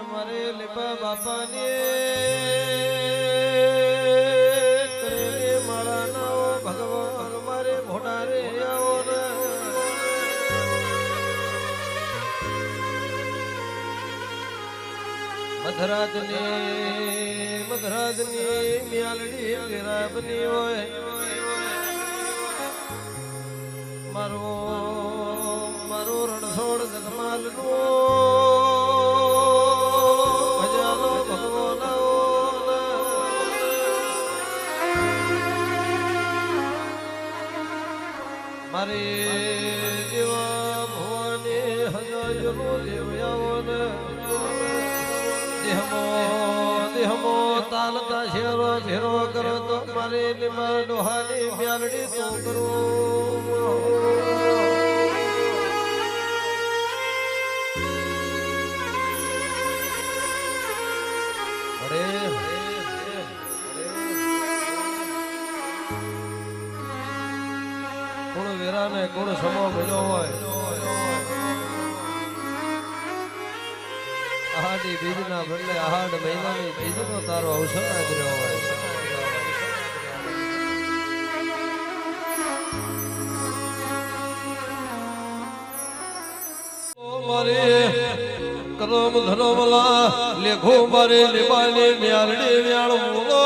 મારે લીપા બાપાની માળા ના ભગવાન મારે ભોડા રે આવો ને મધરાજની મ્યાલડી ગેરાબની હોય મારો રણછોડ જગમાલ નો ભજાલો ભગવાન મારે જેવા ભવાની હજારો દેવયાઓ ને દેહમો તાલતા શેરો ઝેરો કરો તો મારે લીમા ડોહાની મ્યાલડી તો કરો કોણ વેરા ને કોણ સમો ભેલો હોય આહાડી બીજના બદલે આહાડ મહિનાની બીજનો તારો અવસર આદર્યો હોય મારે કદમ ધનમલા લેખો મારે લેવાને મ્યાલડી મ્યાળ મૂલો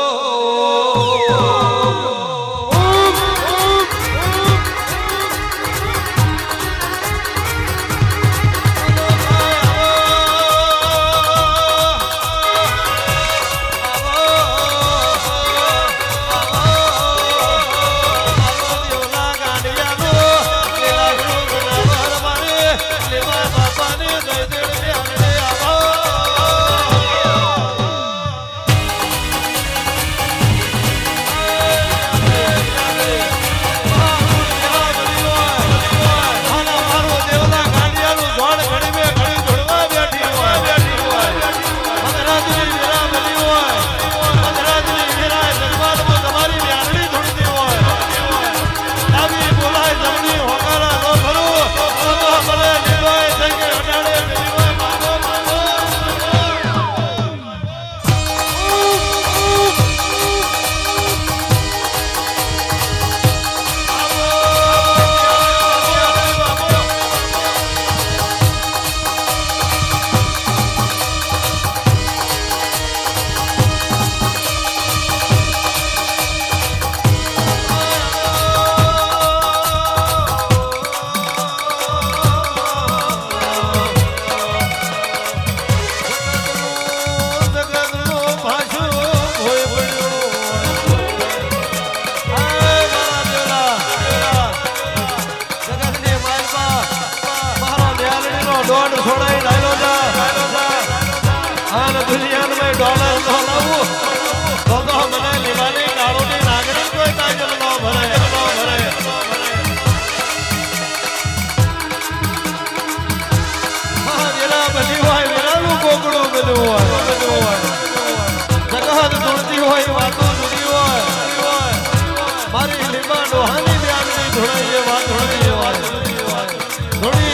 મારી લીમા ડોહાની મ્યાલડી ધોળાઈ વાત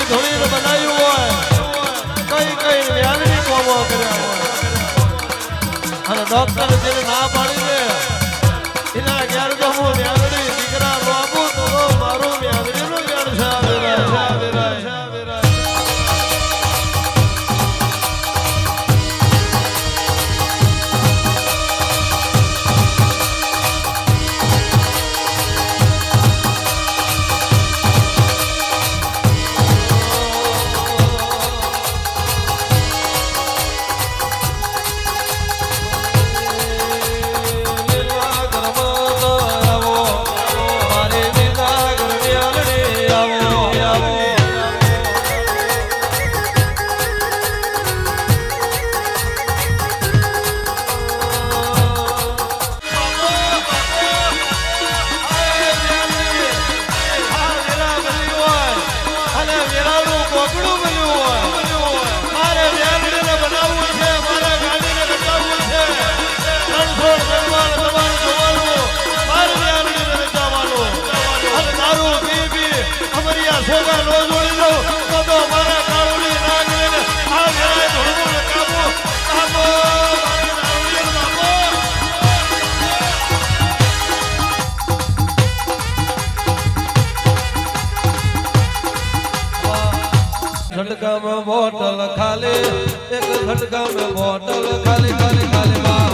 ધોળી બનાવ્યું હોય કઈ મ્યાલડી કોમો કર્યા હોય અને ડોક્ટર જેને ના પાડી દે એના ઘેર જો હું મ્યાલડી દીકરા બાબુ તો મારું મ્યાલડીનું ઘેર છે झटका में बोतल खाली एक झटका में बोतल खाली खाली खाली माँ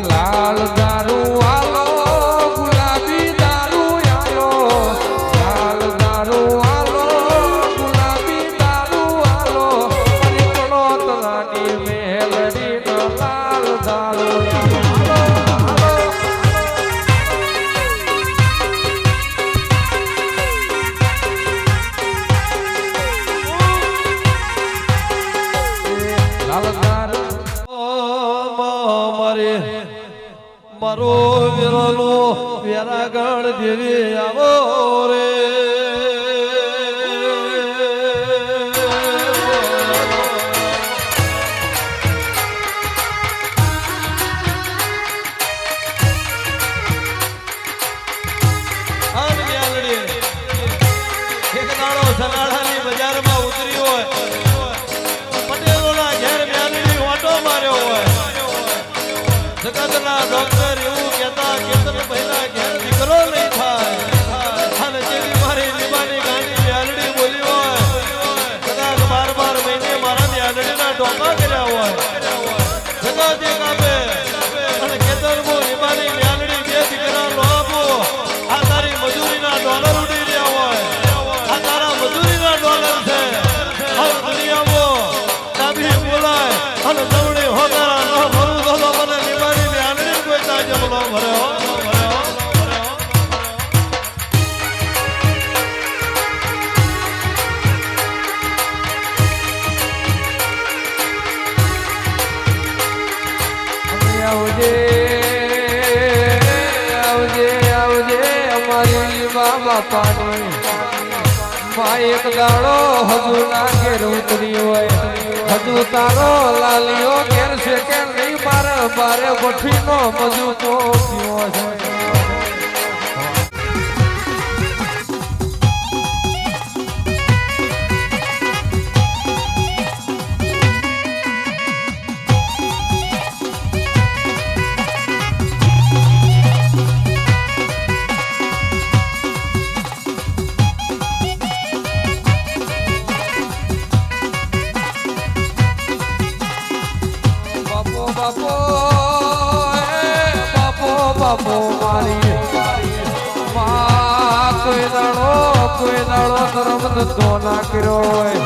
લાલ દારૂ આલો ગુલાબી દારૂ આલો લાલ દારૂ આલો ગુલાબી દારૂ આલો પરિકણો તલાની મેલડી નો લાલ દારૂ લાલ દારૂ મારો વેરાલો વેરાગણ દેવી આવો રે એક દાડો સનાળાની બજારમાં ઉતરી હોય પટેલોના ઘેર મ્યાલડી ઓટો માર્યો હોય જગતના ડોક્ટર એવું કહેતા કેતન પહેલા ઘેર દીકરો નહીં થાય અને જેવી મારી લીમાની ગાંડી મ્યાલડી બોલી હોય કદાચ 12 મહિને મારા મ્યાલડીના ડોકા કર્યા હોય જગત એક આપે અને કેતન મો લીમાની મ્યાલડી બે દીકરા નો આપો આ તારી મજૂરીના ડોલર ઉડી રહ્યા હોય આ તારા મજૂરીના ડોલર છે આ દુનિયામાં ડાબી બોલાય અને જમણી હોગારા ન ભરું તો મને લીમાની મ્યાલડી કોઈ તાજબ ન ભર્યો આવજે આવજે આવજે અમારી બાપાની માં એક દાડો હજુ ના ઘેર ઉતરી હોય હજુ તારો લાલિયો ઘેર છે કે નહીં મારે બારે ગોઠવીનો મજુ તો પીવો છે બાપો મારી માં કોઈ દાડો ધર્મ ધંધો ના કર્યો હોય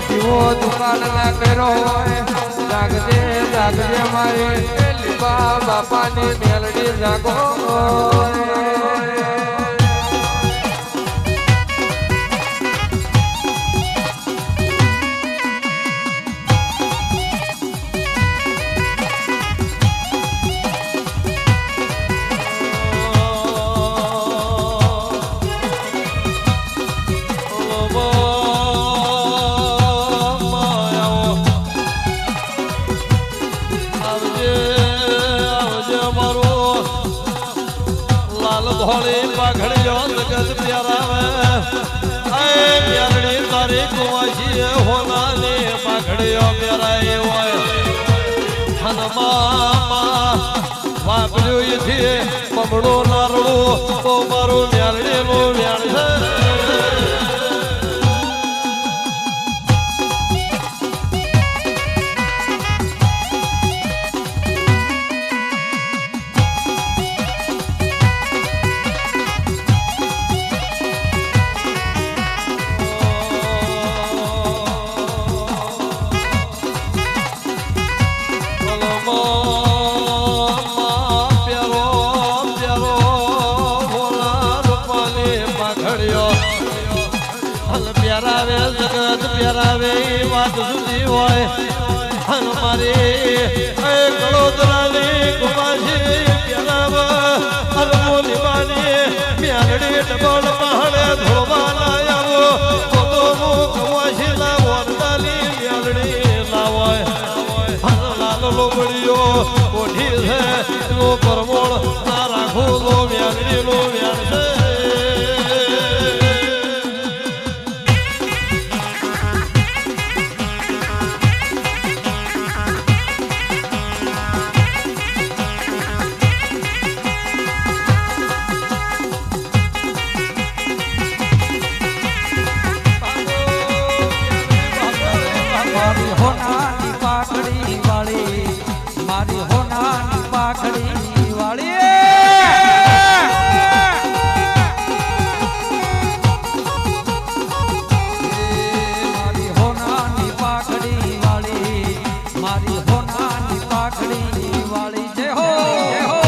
દીવો દુકાન ના કર્યો હોય જાગજે જાગજે મારી બાપાની મેલડી જાગો ધોળી પાઘડીઓ જગત પ્યારાવે આય પ્યારડી તારી કુવાસી હોનાની પાઘડીઓ પ્યારાઈ હોય હનુમા વાપર્યું એથી પમડો નારડું તો મારું મ્યાલડીનું વ્યાણ છે Oh હોય હન મારી ગળોદરાની કુમાશી પ્યારાવ અલમોલી બાની મ્યાલડી ડબલ પહાડે ધોવાના આવો તો કુમાશી ના વરદાની મ્યાલડી ના હોય હન લાલ લોબડીઓ કોઠી છે નો પરમોળ ના રાખો લો મ્યાલડી નો વ્યાણ છે મારી હોનાની પાઘડી વાળી મારી હોનાની પાઘડી વાળી મારી હોનાની પાઘડી વાળી મારી હોનાની પાઘડી વાળી જય હો જય હો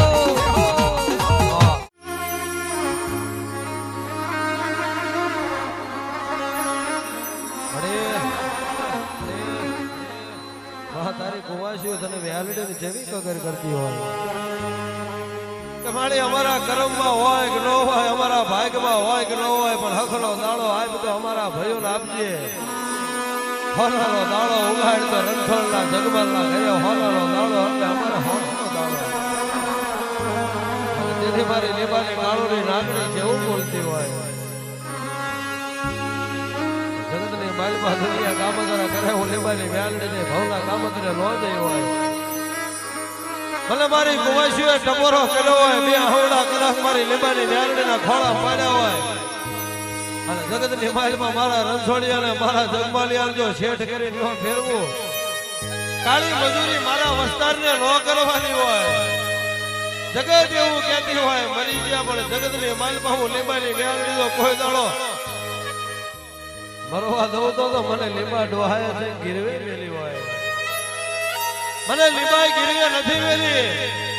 તારી કુવાસીઓ તને વ્યાલડી ની જેવી કદર કરતી હોય કે મારી અમારા કર્મમાં હોય કે ન હોય અમારા ભાગ્યમાં હોય કે ન હોય પણ હખનો દાડો આપ તો અમારા ભાઈઓને આપજે હોનારો દાડો ઉગાડ તો રણછોડના જગમાલના ઘરે હોનારો દાડો એટલે અમારા હોનારો દાડો અને તેથી મારી લેબાની કાળોની નાગણી જેવું બોલતી હોય જગતની માલમાં દુનિયા કામગરા કરે હું લેબાની વ્યાલડીને ભવના કામગરે નો જઈ હોય ભલે મારી કુવાસીઓએ ટપોરો કર્યો હોય બે હવડા કલાક મારી લેબાની વ્યાલડીના ખોળા પાડ્યા હોય અને જગતની માલમાં મારા રણછોડિયાને મારા જગમાલિયાને જો શેઠ કરી ન ફેરવું કાળી મજૂરી મારા વસ્તારને ન કરવાની હોય જગત એવું કહેતી હોય મરી ગયા પણ જગતની માલમાં હું લેબાની વ્યાલડીનો કોઈ દાડો મરવા દઉં તો મને લીંબા ડોહાય છે ગીરવે મેલી હોય મને લીંબાઈ ગીરવે નથી મેલી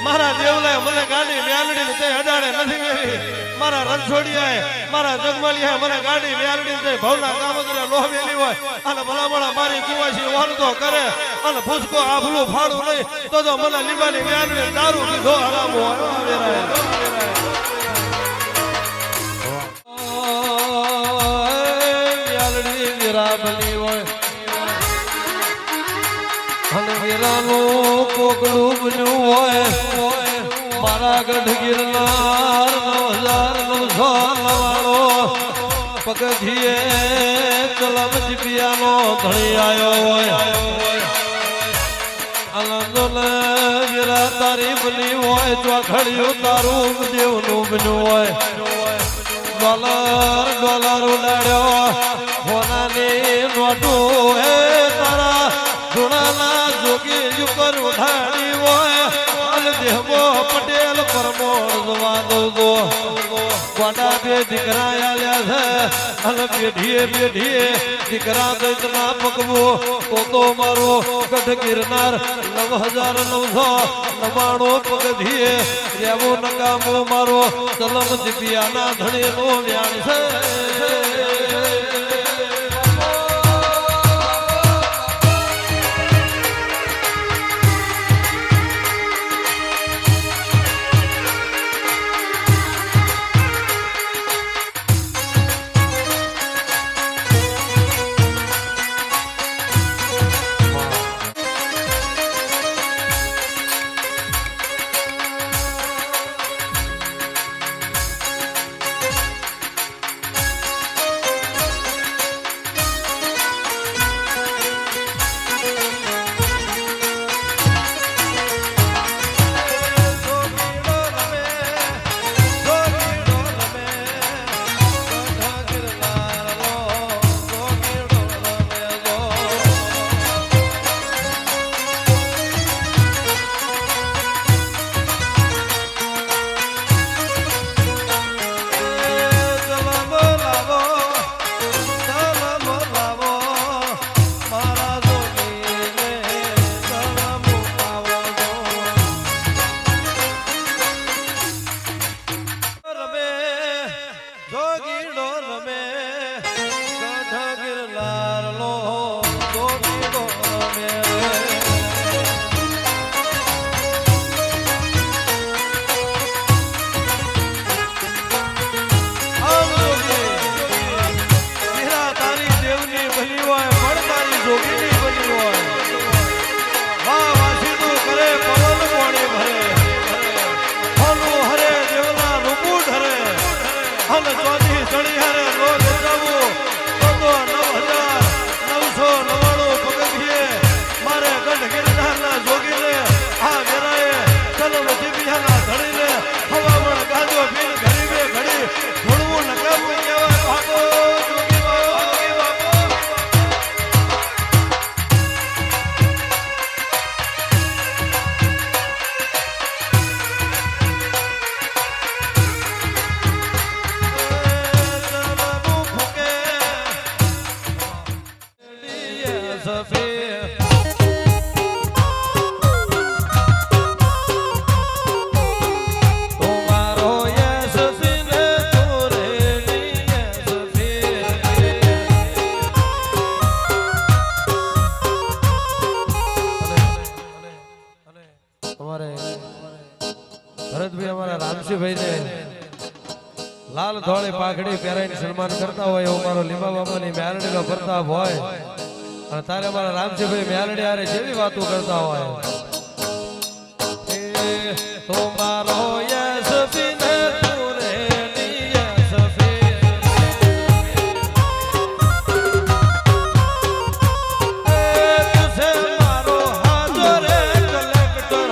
મારા દેવલાએ મને ગાડી વ્યાલડી તે અડાડે નથી મેલી મારા રણછોડિયાએ મારા જગમાલિયાએ મને ગાડી વ્યાલડી તે ભવના કામગરે લોહ મેલી હોય અને ભલામણા મારી કુવાસી વારતો કરે અને ફૂસકો આભલું ફાડું નહીં તો મને લીંબાની વ્યાલડી દારૂ પીધો આરામ હોય બની હોય અને વીરાનું કોકડું બન્યું હોય મારા ગઢ ગિરનાર 9999 પગથિયે કલમ જીપિયાનો ધણી આવ્યો હોય આનંદોને વીરા તારી બની હોય ચોખડિયું તારું દેવનું બન્યું હોય ડોલર ઉડાડ્યો હોનાની નોટું હે તારા ધૂણાના જોગી ઉપર ઉઠાડી હોય અને દેહબો પટેલ પરમોળ જવા દો ગોડા બે દીકરા આલ્યા છે અને પેઢીએ દીકરા દૈતના પકવો તો મારો ગઢ ગિરનાર 9999 પગથિયે રેવો નકામો મારો તલમ જીપિયાના ધણીનો વ્યાણ છે ધર્મ નથી બીજાના ધણીને હવામણ ગાજો પીર ગરીબે ઘડી ધૂળવું નકામું કહેવાય બાપો જોગી બાપો ભરતભાઈ અમારા રામસિંહભાઈ ને લાલ ધોળી પાઘડી પહેરાઈને સન્માન કરતા હોય એવો મારો લીમા બાબાની મેલડીનો પ્રતાપ હોય અને તારે અમારા રામસિંહભાઈ મેલડી આરે જેવી વાતો કરતા હોય તો મારો યસ બિને તુરે યસ તુસે મારો હાજર કલેક્ટર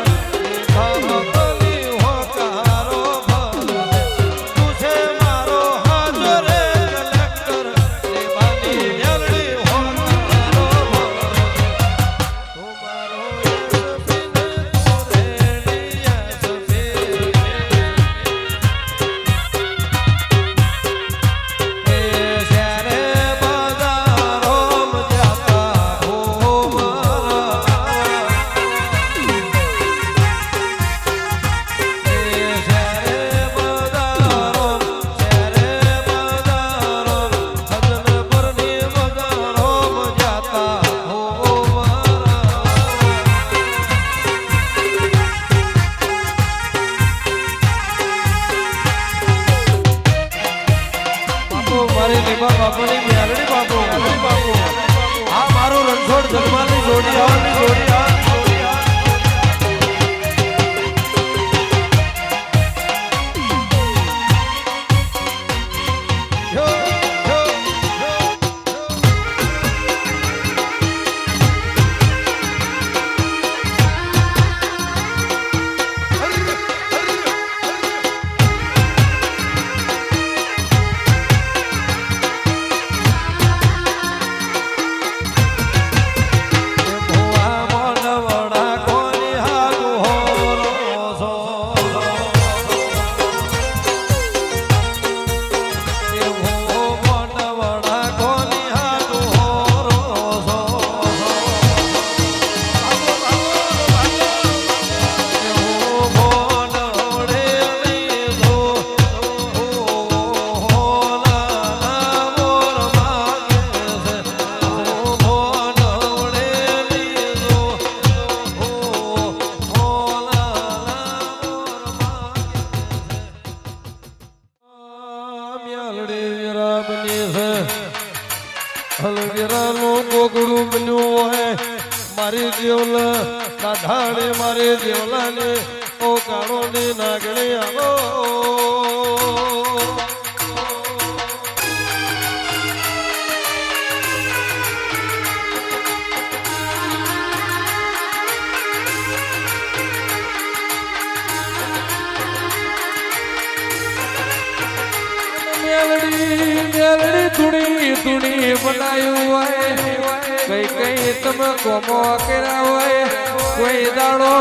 મારી લીમા બાપાની મેલડી બાપુ આ મારું રણછોડ જગમાલની જોડી આવવાની જોડી હલગીરાનું કોકડું બન્યું હોય મારી દેવલા દાઢાણી મારી દેવલાને ઓ કાળોની નાગણી આવો મેલડી ધૂણી બનાયું હોય કઈ તમે કોમો કર્યા હોય કોઈ દાડો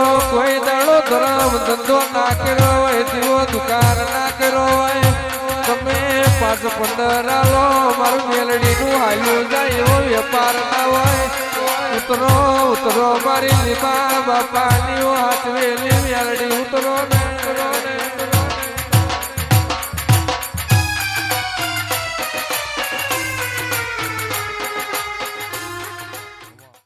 ધર્મ ધંધો ના કર્યો હોય દીવો દુકાન ના કર્યો હોય તમે 5-15 આલો મારું મેલડીનું હાલ્યું જાય એવો વેપાર ના હોય ઉતરો મારી લીમા બાપાની હાથવેલી મેલડી ઉતરો ને